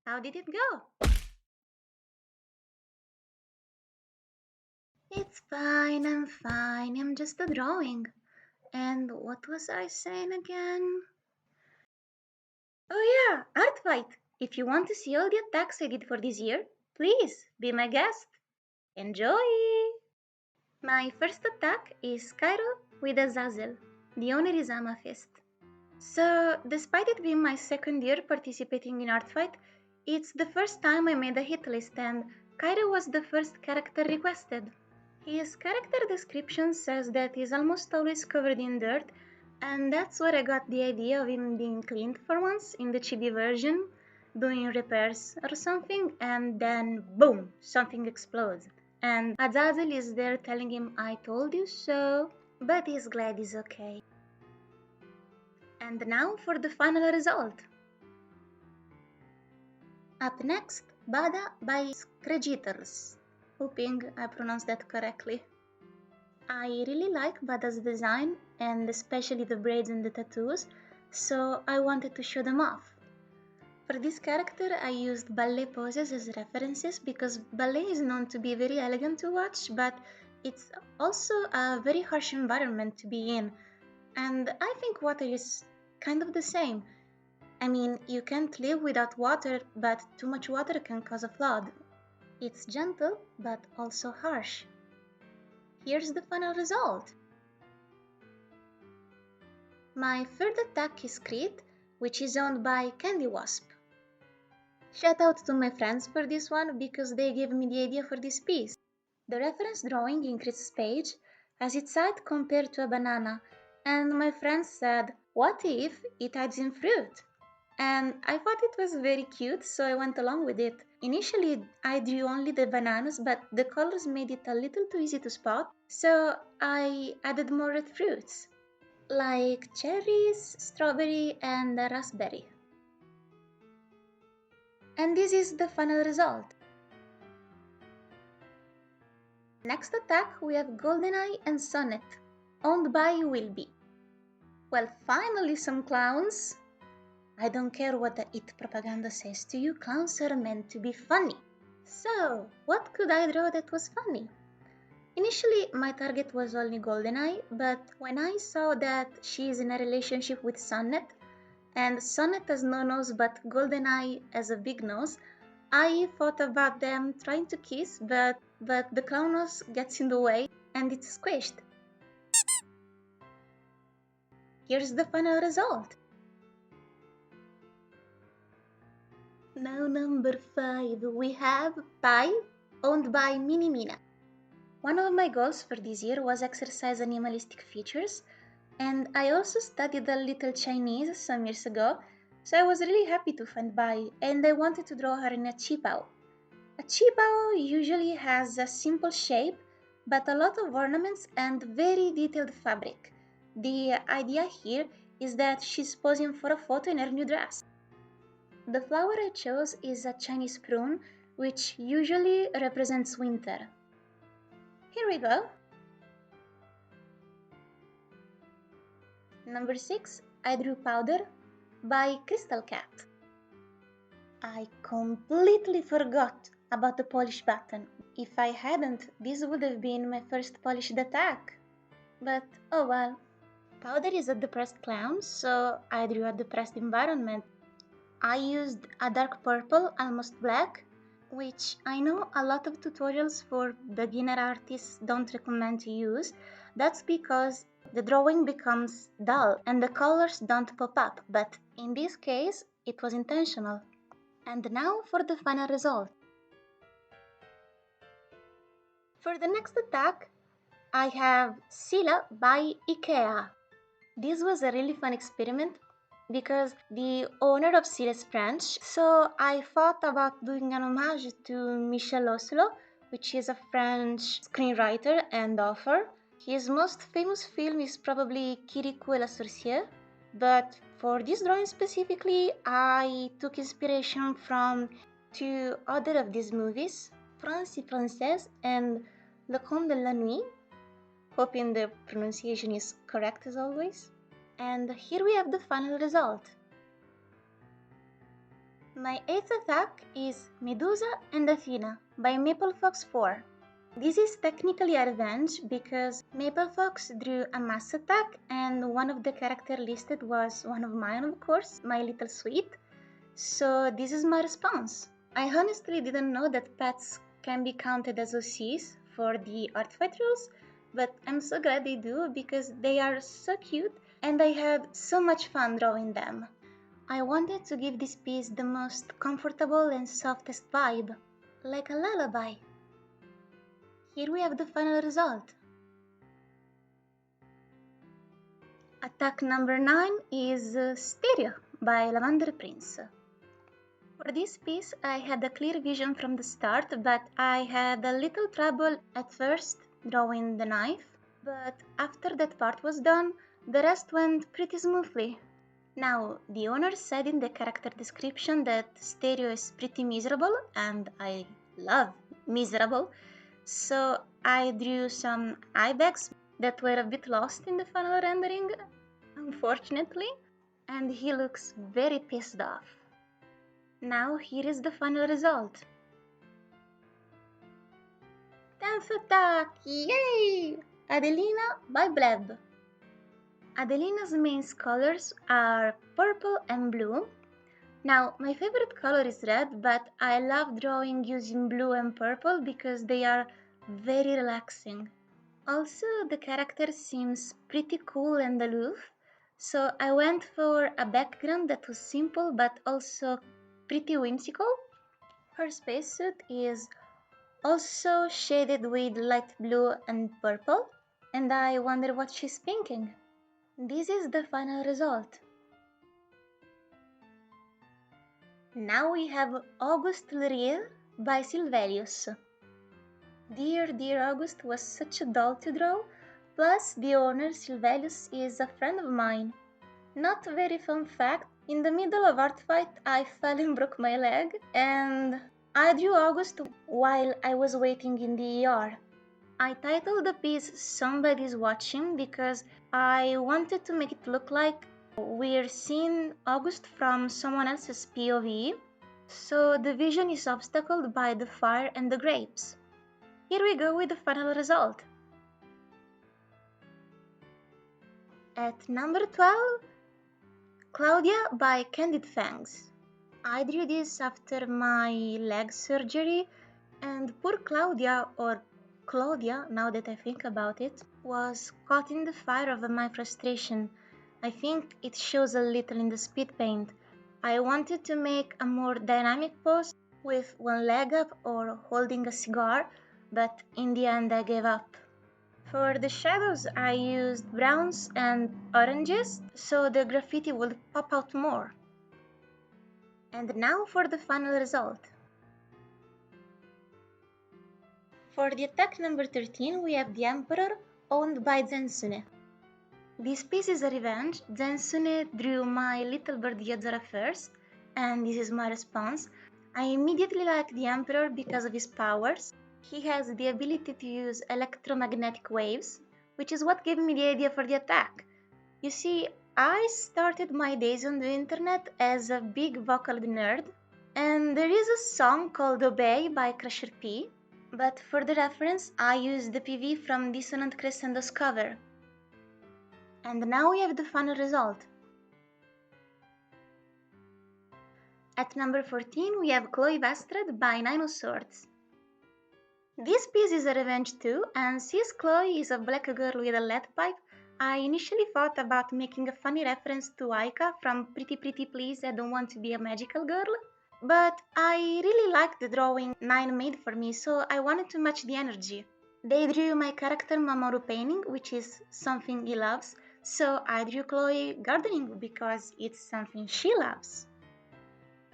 How did it go? It's fine, I'm just a drawing. And what was I saying again? Oh yeah, art fight! If you want to see all the attacks I did for this year, please be my guest. Enjoy! My first attack is Kyro with Azazel. The owner is Amathyst. So, despite it being my second year participating in art fight, it's the first time I made a hit list and Kyro was the first character requested. His character description says that he's almost always covered in dirt, and that's where I got the idea of him being cleaned for once in the chibi version, doing repairs or something, and then boom, something explodes. And Azazel is there telling him, I told you so, but he's glad he's okay. And now for the final result. Up next, Bada by Skrejtrs. Hoping I pronounced that correctly. I really like Bada's design, and especially the braids and the tattoos, so I wanted to show them off. For this character I used ballet poses as references because ballet is known to be very elegant to watch, but it's also a very harsh environment to be in, and I think water is kind of the same. I mean, you can't live without water, but too much water can cause a flood. It's gentle, but also harsh. Here's the final result. My third attack is Krit, which is owned by CandyWasp. Shout out to my friends for this one because they gave me the idea for this piece. The reference drawing in Krit's page has its height compared to a banana, and my friends said, what if it adds in fruit? And I thought it was very cute, so I went along with it. Initially, I drew only the bananas, but the colors made it a little too easy to spot, so I added more red fruits, like cherries, strawberry, and raspberry. And this is the final result. Next attack we have Goldeneye and Sonnet, owned by Wilby. Well, finally some clowns! I don't care what the IT propaganda says to you, clowns are meant to be funny. So, what could I draw that was funny? Initially, my target was only Goldeneye, but when I saw that she is in a relationship with Sonnet, and Sonnet has no nose but Goldeneye has a big nose, I thought about them trying to kiss, but the clown nose gets in the way and it's squished. Here's the final result. Now number 5, we have Pie, owned by Minimina. One of my goals for this year was exercise animalistic features, and I also studied a little Chinese some years ago, so I was really happy to find Bai, and I wanted to draw her in a qipao. A qipao usually has a simple shape, but a lot of ornaments and very detailed fabric. The idea here is that she's posing for a photo in her new dress. The flower I chose is a Chinese prune, which usually represents winter. Here we go. Number 6, I drew Powder by CrystalCat. I completely forgot about the polish button. If I hadn't, this would have been my first polished attack. But oh well. Powder is a depressed clown, so I drew a depressed environment. I used a dark purple, almost black, which I know a lot of tutorials for beginner artists don't recommend to use. That's because the drawing becomes dull and the colors don't pop up, but in this case it was intentional. And now for the final result. For the next attack, I have Sila by Ikeaaa. This was a really fun experiment because the owner of Sila's French, so I thought about doing an homage to Michel Oslo, which is a French screenwriter and author. His most famous film is probably Kirikou et la Sorcière, but for this drawing specifically, I took inspiration from 2 other of these movies, France et Française and Le Conte de la Nuit, hoping the pronunciation is correct as always. And here we have the final result. My 8th attack is Medusa and Athena by MapleFox4. This is technically a revenge because MapleFox drew a mass attack and one of the characters listed was one of mine, of course, my little sweet. So this is my response. I honestly didn't know that pets can be counted as OCs for the Artfight rules, but I'm so glad they do because they are so cute and I had so much fun drawing them. I wanted to give this piece the most comfortable and softest vibe, like a lullaby. Here we have the final result. Attack number 9 is Stereo by TheLavanderPrince. For this piece I had a clear vision from the start, but I had a little trouble at first drawing the knife, but after that part was done, the rest went pretty smoothly. Now, the owner said in the character description that Stereo is pretty miserable, and I love miserable, so I drew some eye bags that were a bit lost in the final rendering, unfortunately, and he looks very pissed off. Now here is the final result. 10th attack, yay! Adelina by Blebb. Adelina's main colors are purple and blue. Now, my favorite color is red, but I love drawing using blue and purple because they are very relaxing. Also, the character seems pretty cool and aloof, so I went for a background that was simple but also pretty whimsical. Her spacesuit is also shaded with light blue and purple, and I wonder what she's thinking. This is the final result. Now we have Auguste by Sylvelios. Dear Auguste was such a doll to draw, plus the owner Sylvelios is a friend of mine. Not a very fun fact, in the middle of art fight I fell and broke my leg, and I drew Auguste while I was waiting in the ER. I titled the piece Somebody's Watching because I wanted to make it look like we're seeing Auguste from someone else's POV, so the vision is obstacled by the fire and the grapes. Here we go with the final result. At number 12, Claudia by Candied-Fangs. I drew this after my leg surgery, and poor Claudia, or Claudia, now that I think about it, was caught in the fire of my frustration. I think it shows a little in the speed paint. I wanted to make a more dynamic pose with one leg up or holding a cigar, but in the end I gave up. For the shadows I used browns and oranges, so the graffiti would pop out more. And now for the final result. For the attack number 13 we have the Emperor, owned by Zensune. This piece is a revenge. Zensune drew my little bird Yozora first, and this is my response. I immediately like the Emperor because of his powers. He has the ability to use electromagnetic waves, which is what gave me the idea for the attack. You see, I started my days on the internet as a big vocal nerd, and there is a song called Obey by Crusher P, but for the reference I used the PV from Dissonant Crescendo's cover. And now we have the final result. At number 14 we have Chloë Vestred by Nine of Swords. This piece is a revenge too, and since Chloë is a black girl with a lead pipe, I initially thought about making a funny reference to Ikeaaa from Pretty Pretty Please I Don't Want to Be a Magical Girl, but I really liked the drawing Nine made for me, so I wanted to match the energy. They drew my character Mamoru painting, which is something he loves, so I drew Chloë gardening because it's something she loves.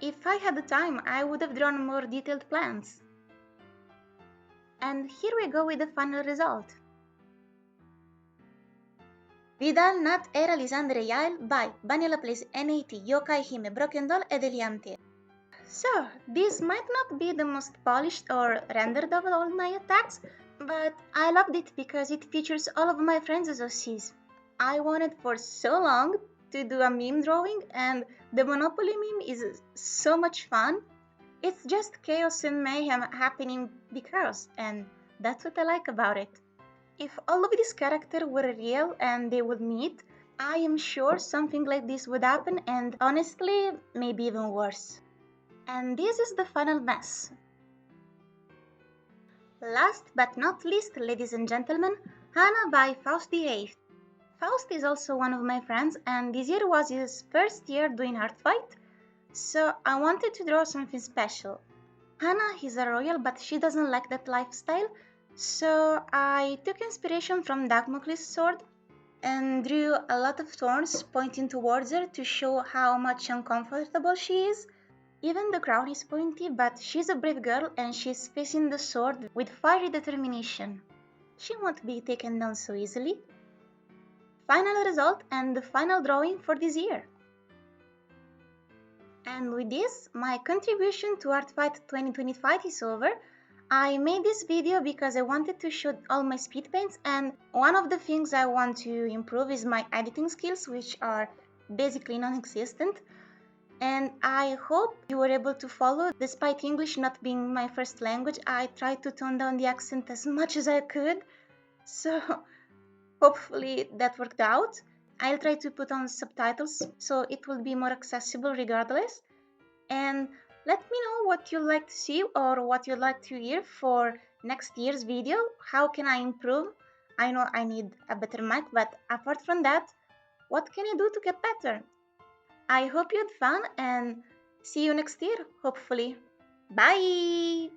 If I had the time, I would have drawn more detailed plants. And here we go with the final result. Vidal Nat Era Lisandre Yael by Banyalaplace NAT Yokai Hime Broken Doll ed Eliante. So, this might not be the most polished or rendered of all my attacks, but I loved it because it features all of my friends as OCs. I wanted for so long to do a meme drawing, and the Monopoly meme is so much fun. It's just chaos and mayhem happening because, and that's what I like about it. If all of these characters were real and they would meet, I am sure something like this would happen, and honestly, maybe even worse. And this is the final mess. Last but not least, ladies and gentlemen, Hana by Faust VIII. Faust is also one of my friends, and this year was his first year doing Heartfight, so I wanted to draw something special. Hana is a royal, but she doesn't like that lifestyle, so I took inspiration from Damocles' sword and drew a lot of thorns pointing towards her to show how much uncomfortable she is. Even the crown is pointy, but she's a brave girl and she's facing the sword with fiery determination. She won't be taken down so easily. Final result and the final drawing for this year. And with this, my contribution to Artfight 2025 is over. I made this video because I wanted to show all my speed paints, and one of the things I want to improve is my editing skills, which are basically non-existent. And I hope you were able to follow. Despite English not being my first language, I tried to tone down the accent as much as I could. So hopefully that worked out. I'll try to put on subtitles so it will be more accessible regardless. And let me know what you'd like to see or what you'd like to hear for next year's video. How can I improve? I know I need a better mic, but apart from that, what can I do to get better? I hope you had fun and see you next year, hopefully. Bye!